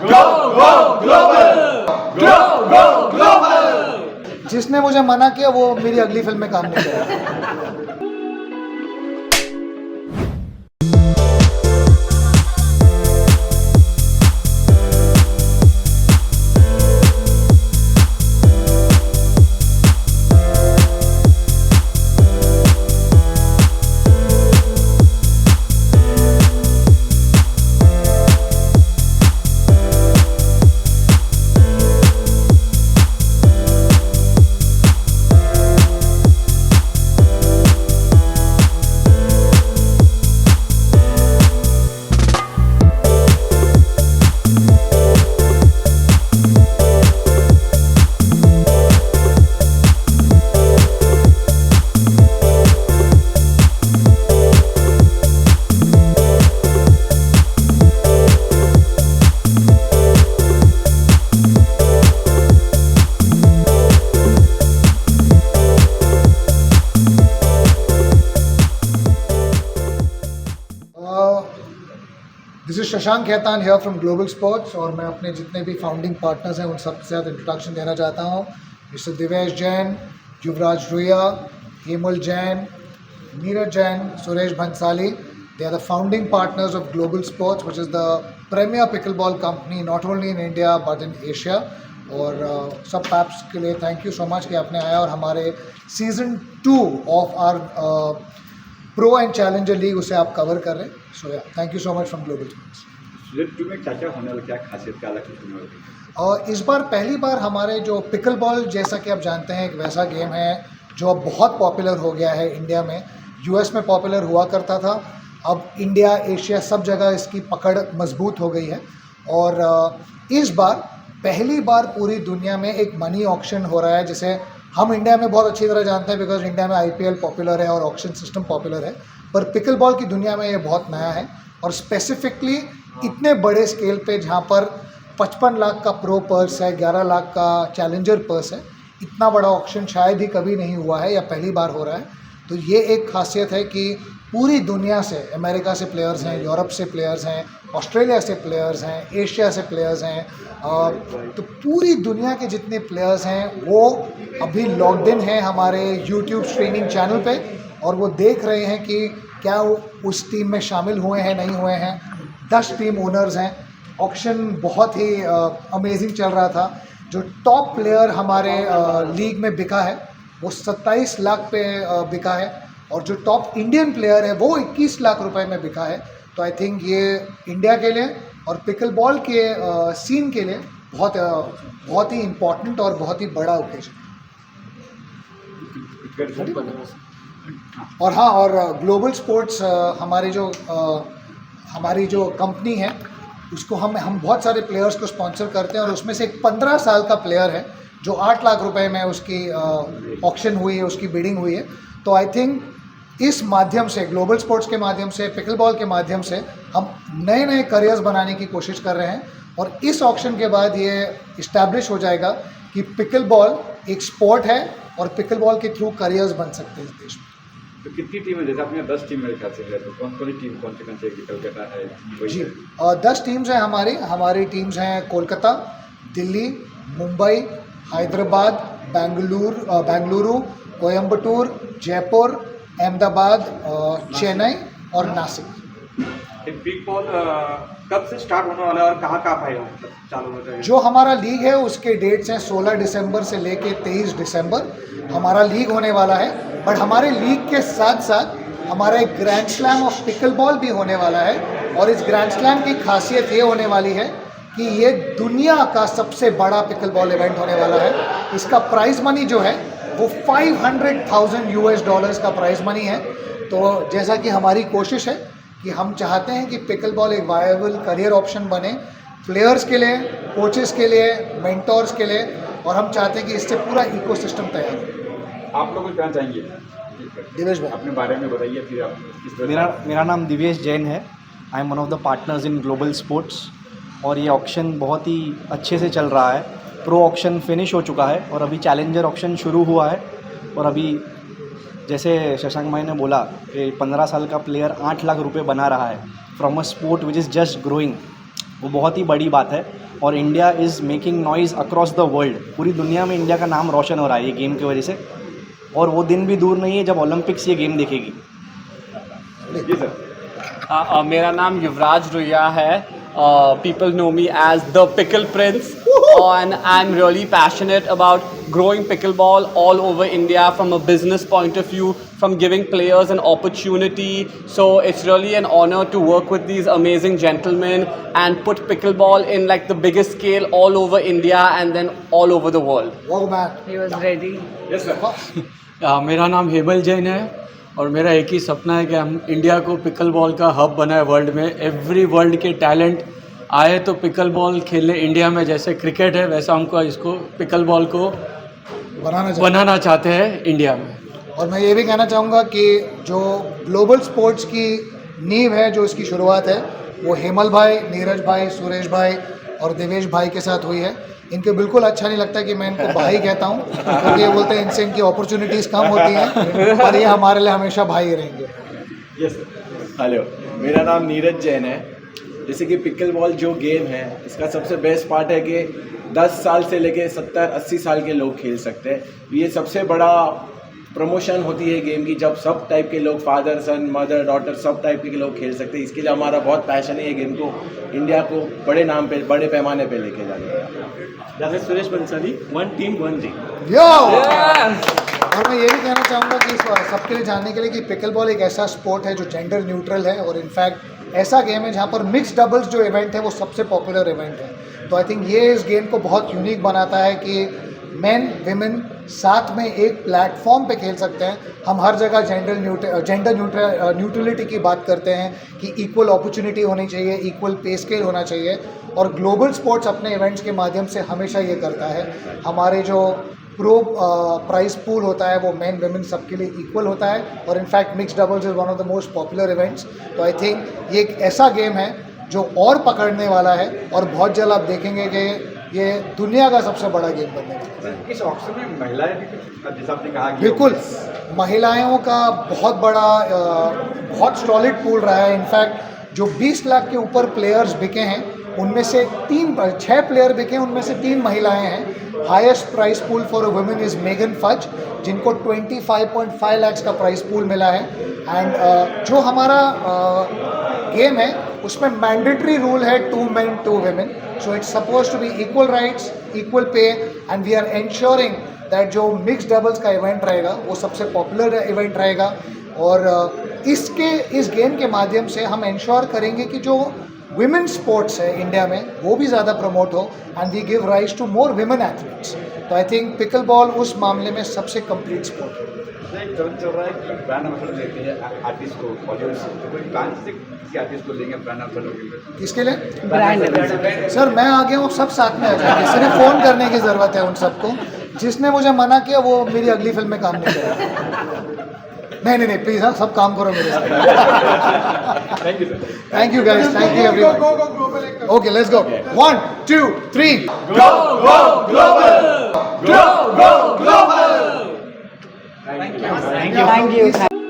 Go, go, global! Go, go, global! जिसने मुझे मना किया वो मेरी अगली फिल्म में काम नहीं करेगा। This is Shashank Khetan here from Global Sports और मैं अपने जितने भी फाउंडिंग पार्टनर्स हैं उन सबके साथ इंट्रोडक्शन देना चाहता हूँ। Mister Divesh Jain, Yuvraj Ruia, Hemal Jain, Neeraj Jain, Suresh Bhansali, they are the founding partners of Global Sports, which is the premier pickleball company not only in India but in Asia. और सब पैप्स के लिए थैंक यू सो मच कि आपने आया और हमारे season 2 of R Pro and Challenger League उसे आप कवर कर रहे हैं। सो या thank you so much from Global Sports. Season 2 में क्या क्या होने वाला, क्या खासियत, क्या अलग कुछ होने वाला है? और इस बार पहली बार हमारे जो पिकल बॉल, जैसा कि आप जानते हैं, एक वैसा गेम है जो अब बहुत पॉपुलर हो गया है इंडिया में। यूएस में पॉपुलर हुआ करता था, अब इंडिया, एशिया सब जगह इसकी पकड़ मजबूत हो गई है। और इस बार पहली बार पूरी दुनिया में एक मनी ऑक्शन हो रहा है, जिसे हम इंडिया में बहुत अच्छी तरह जानते हैं बिकॉज इंडिया में आईपीएल पॉपुलर है और ऑक्शन सिस्टम पॉपुलर है, पर पिकल बॉल की दुनिया में ये बहुत नया है। और स्पेसिफिकली इतने बड़े स्केल पे जहाँ पर 55 लाख का प्रो पर्स है, 11 लाख का चैलेंजर पर्स है, इतना बड़ा ऑक्शन शायद ही कभी नहीं हुआ है या पहली बार हो रहा है। तो ये एक खासियत है कि पूरी दुनिया से, अमेरिका से प्लेयर्स हैं, यूरोप से प्लेयर्स हैं, ऑस्ट्रेलिया से प्लेयर्स हैं, एशिया से प्लेयर्स हैं, तो पूरी दुनिया के जितने प्लेयर्स हैं वो अभी लॉग्ड इन हैं हमारे यूट्यूब स्ट्रीमिंग चैनल पे और वो देख रहे हैं कि क्या वो उस टीम में शामिल हुए हैं, नहीं हुए हैं। 10 टीम ओनर्स हैं। ऑक्शन बहुत ही अमेजिंग चल रहा था। जो टॉप प्लेयर हमारे लीग में बिका है वो 27 लाख पे बिका है और जो टॉप इंडियन प्लेयर है वो 21 लाख रुपए में बिका है। तो आई थिंक ये इंडिया के लिए और पिकल बॉल के सीन के लिए बहुत ही इम्पोर्टेंट और बहुत ही बड़ा ओकेजन। और हाँ, और ग्लोबल स्पोर्ट्स हमारी जो कंपनी है उसको हम बहुत सारे प्लेयर्स को स्पॉन्सर करते हैं और उसमें से एक 15 साल का प्लेयर है जो 8 लाख रुपए में उसकी ऑक्शन हुई है, उसकी बिडिंग हुई है। तो आई थिंक इस माध्यम से, ग्लोबल स्पोर्ट्स के माध्यम से, पिकल बॉल के माध्यम से हम नए नए करियर्स बनाने की कोशिश कर रहे हैं और इस ऑक्शन के बाद ये इस्टेब्लिश हो जाएगा कि पिकल बॉल एक स्पोर्ट है और पिकल बॉल के थ्रू करियर्स बन सकते हैं इस देश में। तो कितनी टीमें, जैसे आपने 10 टीम मेरे ख्याल से है, तो कौन सी टीम, कौन से कलकत्ता है जी, 10 टीम्स हैं हमारी टीम्स हैं कोलकाता, दिल्ली, मुंबई, हैदराबाद, बेंगलुरु, कोयम्बटूर, जयपुर, अहमदाबाद, चेन्नई और नासिक। बिग बॉल कब से स्टार्ट होने वाला है और कहाँ भाई चालू होता है? जो हमारा लीग है उसके डेट्स हैं 16 दिसंबर से लेके 23 दिसंबर हमारा लीग होने वाला है। बट हमारे लीग के साथ साथ हमारा एक grand slam of pickle ball भी होने वाला है और इस ग्रैंड स्लैम की खासियत ये होने वाली है कि ये दुनिया का सबसे बड़ा पिकल बॉल इवेंट होने वाला है। इसका प्राइज मनी जो है वो $500,000 का प्राइज मनी है। तो जैसा कि हमारी कोशिश है कि हम चाहते हैं कि पिकल बॉल एक वायबल करियर ऑप्शन बने प्लेयर्स के लिए, कोचेस के लिए, मेंटोर्स के लिए, और हम चाहते हैं कि इससे पूरा इकोसिस्टम तैयार हो। आप लोग क्या चाहेंगे दिवेश भाई अपने बारे में बताइए, फिर आप किस तरह। मेरा नाम दिवेश जैन है। I am one of the partners in global Sports और ये ऑक्शन बहुत ही अच्छे से चल रहा है। प्रो ऑक्शन फिनिश हो चुका है और अभी चैलेंजर ऑक्शन शुरू हुआ है। और अभी जैसे शशांक भाई ने बोला कि 15 साल का प्लेयर 8 लाख रुपए बना रहा है from a sport which is just growing. वो बहुत ही बड़ी बात है। और India is making noise across the world, पूरी दुनिया में इंडिया का नाम रोशन हो रहा है ये गेम की वजह से। और वो दिन भी दूर नहीं है जब ओलंपिक्स ये गेम देखेगी। जी सर। मेरा नाम युवराज रुइया है। People know me as the Pickle Prince, and I'm really passionate about growing pickleball all over India from a business point of view, from giving players an opportunity. So it's really an honor to work with these amazing gentlemen and put pickleball in like the biggest scale all over India and then all over the world. Wow, man. He was ready. Yes sir. मेरा नाम हेमल जैन है और मेरा एक ही सपना है कि हम इंडिया को पिकल बॉल का हब बनाए वर्ल्ड में। एवरी वर्ल्ड के टैलेंट आए तो पिकल बॉल खेलने इंडिया में, जैसे क्रिकेट है वैसा हमको इसको पिकल बॉल को बनाना चाहते हैं इंडिया में। और मैं ये भी कहना चाहूँगा कि जो ग्लोबल स्पोर्ट्स की नींव है, जो इसकी शुरुआत है, वो हेमल भाई, नीरज भाई, सुरेश भाई और देवेश भाई के साथ हुई है। इनको बिल्कुल अच्छा नहीं लगता कि मैं इनको भाई कहता हूँ, क्योंकि ये बोलते हैं इनसे इनकी अपॉर्चुनिटीज़ कम होती हैं, पर ये हमारे लिए हमेशा भाई रहेंगे। Yes sir. हेलो, मेरा नाम नीरज जैन है। जैसे कि पिकल बॉल जो गेम है, इसका सबसे बेस्ट पार्ट है कि 10 साल से लेके 70-80 साल के लोग खेल सकते हैं। ये सबसे बड़ा प्रमोशन होती है गेम की, जब सब टाइप के लोग, फादर सन, मदर डॉटर, सब टाइप के लोग खेल सकते हैं। इसके लिए हमारा बहुत पैशन है ये गेम को इंडिया को बड़े नाम पे, बड़े पैमाने पे लेके जाने का। जैसे सुरेश बंसाली, 1 टीम 1 ड्रीम। यो! और मैं ये भी कहना चाहूँगा कि सबके लिए जानने के लिए कि पिकल बॉल एक ऐसा स्पोर्ट है जो जेंडर न्यूट्रल है, और इनफैक्ट ऐसा गेम है जहाँ पर मिक्स डबल्स जो इवेंट है वो सबसे पॉपुलर इवेंट है। तो आई थिंक ये इस गेम को बहुत यूनिक बनाता है कि मेन विमेन साथ में एक प्लेटफॉर्म पे खेल सकते हैं। हम हर जगह जेंडर न्यूट्रलिटी की बात करते हैं कि इक्वल अपॉर्चुनिटी होनी चाहिए, इक्वल पे स्केल होना चाहिए, और ग्लोबल स्पोर्ट्स अपने इवेंट्स के माध्यम से हमेशा ये करता है। हमारे जो प्रो प्राइस पूल होता है वो मेन विमेन सबके लिए इक्वल होता है, और in fact mix doubles is one of the most popular events. तो आई थिंक ये एक ऐसा गेम है जो और पकड़ने वाला है, और बहुत जल्द आप देखेंगे कि ये दुनिया का सबसे बड़ा गेम बनने वाला है। इस ऑक्शन में महिलाएं भी कुछ, जैसा आपने कहा कि बिल्कुल, महिलाओं का बहुत बड़ा बहुत सॉलिड पूल रहा है। इनफैक्ट जो 20 लाख के ऊपर प्लेयर्स बिके हैं, उनमें से 6 प्लेयर बिके हैं, उनमें से 3 महिलाएं हैं। Highest price pool for a women is Megan Fudge, जिनको 25.5 लाख का प्राइस पूल मिला है। एंड जो हमारा गेम है उसमें मैंडेटरी रूल है 2 men 2 women, so it's suppose to be equal rights, equal pay, and we are ensuring that जो मिक्स डबल्स का इवेंट रहेगा वो सबसे पॉपुलर इवेंट रहेगा। और इस गेम के माध्यम से हम इंश्योर करेंगे कि जो विमेन स्पोर्ट्स है इंडिया में वो भी ज़्यादा प्रमोट हो, and we give rise to more women athletes. तो आई थिंक पिकल बॉल उस मामले में सबसे कंप्लीट स्पोर्ट है। एक चलन चल रहा है कि ब्रांड एम्बेसडर देते हैं आर्टिस्ट को, बॉलीवुड से, तो कोई प्लान से किसी आर्टिस्ट को लेंगे ब्रांड एम्बेसडर के लिए? किसके लिए? Brand ambassador. सर मैं आ गया हूँ, सब साथ में आ जाएंगे, सिर्फ फ़ोन करने की ज़रूरत है उन सबको। जिसने मुझे मना किया वो मेरी अगली फिल्म में काम नहीं करेगा। नहीं प्लीज़, हाँ सब काम करो मेरे साथ। Thank you sir. Thank you guys, thank you everyone. Okay let's go, 1 2 3 Go, go, global! Go, go, global! Thank you. Thank you.